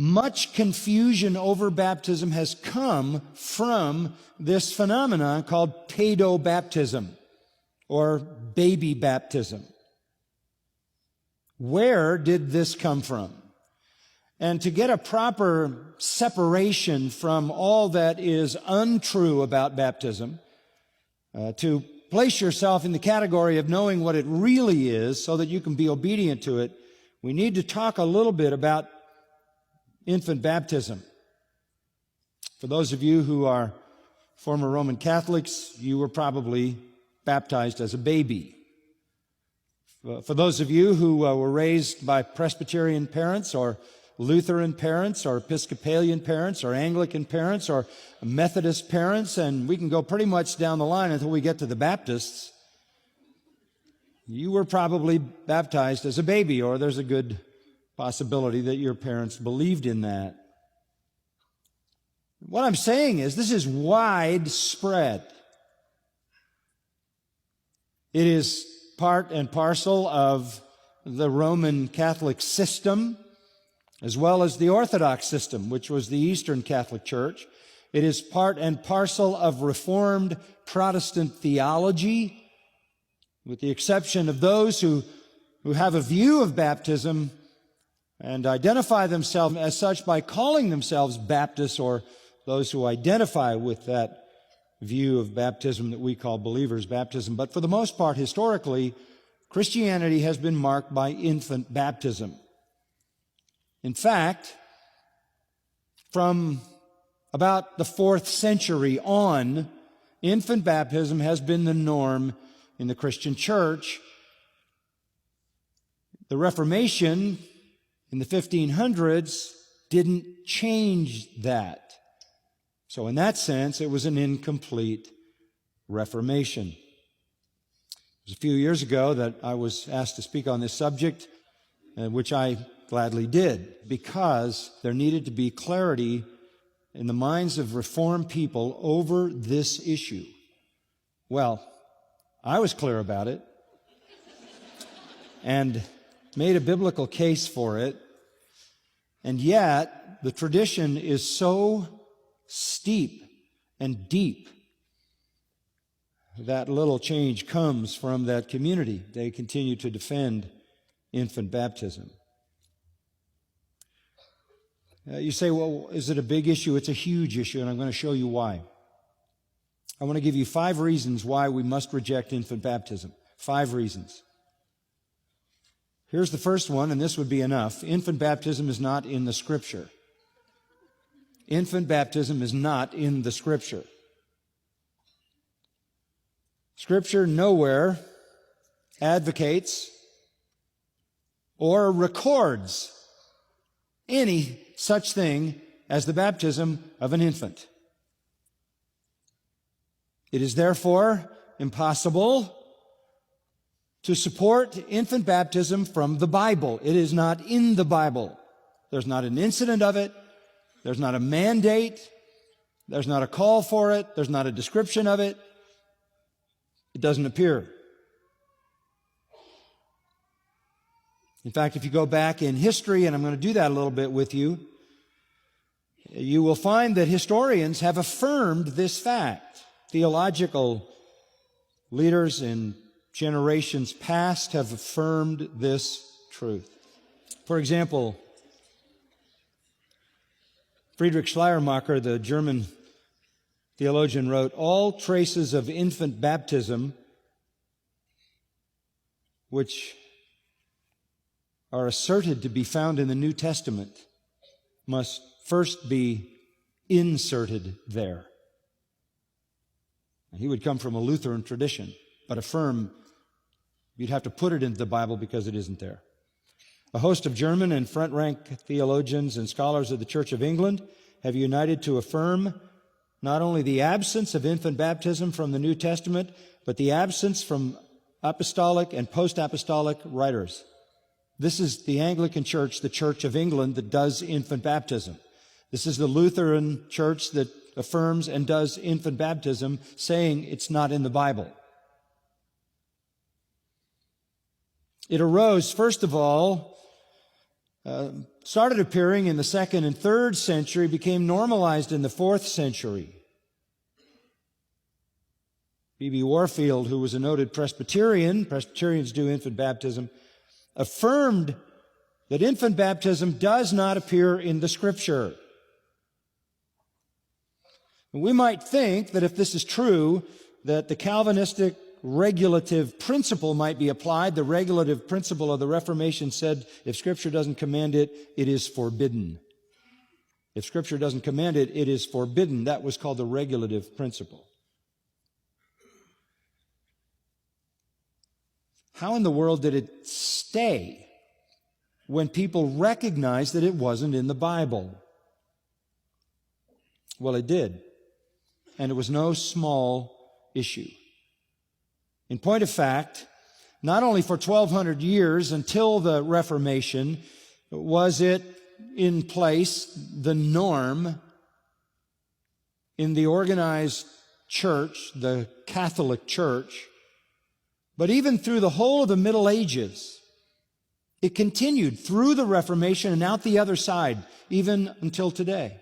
Much confusion over baptism has come from this phenomenon called paedobaptism, or baby baptism. Where did this come from? And to get a proper separation from all that is untrue about baptism, to place yourself in the category of knowing what it really is so that you can be obedient to it, we need to talk a little bit about infant baptism. For those of you who are former Roman Catholics, you were probably baptized as a baby. For those of you who were raised by Presbyterian parents or Lutheran parents or Episcopalian parents or Anglican parents or Methodist parents, and we can go pretty much down the line until we get to the Baptists, you were probably baptized as a baby, or there's a good possibility that your parents believed in that. What I'm saying is this is widespread. It is part and parcel of the Roman Catholic system, as well as the Orthodox system, which was the Eastern Catholic Church. It is part and parcel of Reformed Protestant theology, with the exception of those who have a view of baptism and identify themselves as such by calling themselves Baptists, or those who identify with that view of baptism that we call believers' baptism. But for the most part, historically, Christianity has been marked by infant baptism. In fact, from about the 4th century on, infant baptism has been the norm in the Christian church. The Reformation in the 1500s didn't change that. So in that sense, it was an incomplete Reformation. It was a few years ago that I was asked to speak on this subject, which I gladly did, because there needed to be clarity in the minds of Reformed people over this issue. Well, I was clear about it and made a biblical case for it, and yet the tradition is so steep and deep that little change comes from that community. They continue to defend infant baptism. You say, well, is it a big issue? It's a huge issue, and I'm going to show you why. I want to give you 5 reasons why we must reject infant baptism. 5 reasons. Here's the first one, and this would be enough. Infant baptism is not in the Scripture. Infant baptism is not in the Scripture. Scripture nowhere advocates or records any such thing as the baptism of an infant. It is therefore impossible to support infant baptism from the Bible. It is not in the Bible. There's not an incident of it. There's not a mandate. There's not a call for it. There's not a description of it. It doesn't appear. In fact, if you go back in history, and I'm going to do that a little bit with you, you will find that historians have affirmed this fact. Theological leaders in generations past have affirmed this truth. For example, Friedrich Schleiermacher, the German theologian, wrote, "All traces of infant baptism, which are asserted to be found in the New Testament, must first be inserted there." He would come from a Lutheran tradition, but affirm you'd have to put it into the Bible because it isn't there. A host of German and front-rank theologians and scholars of the Church of England have united to affirm not only the absence of infant baptism from the New Testament, but the absence from apostolic and post-apostolic writers. This is the Anglican Church, the Church of England, that does infant baptism. This is the Lutheran Church that affirms and does infant baptism, saying it's not in the Bible. It arose, first of all, started appearing in the 2nd and 3rd century, became normalized in the 4th century. B.B. Warfield, who was a noted Presbyterian, Presbyterians do infant baptism, affirmed that infant baptism does not appear in the Scripture. We might think that if this is true, that the Calvinistic regulative principle might be applied. The regulative principle of the Reformation said if Scripture doesn't command it, it is forbidden. If Scripture doesn't command it, it is forbidden. That was called the regulative principle. How in the world did it stay when people recognized that it wasn't in the Bible? Well, it did. And it was no small issue. In point of fact, not only for 1,200 years until the Reformation was it in place, the norm in the organized church, the Catholic Church, but even through the whole of the Middle Ages, it continued through the Reformation and out the other side, even until today.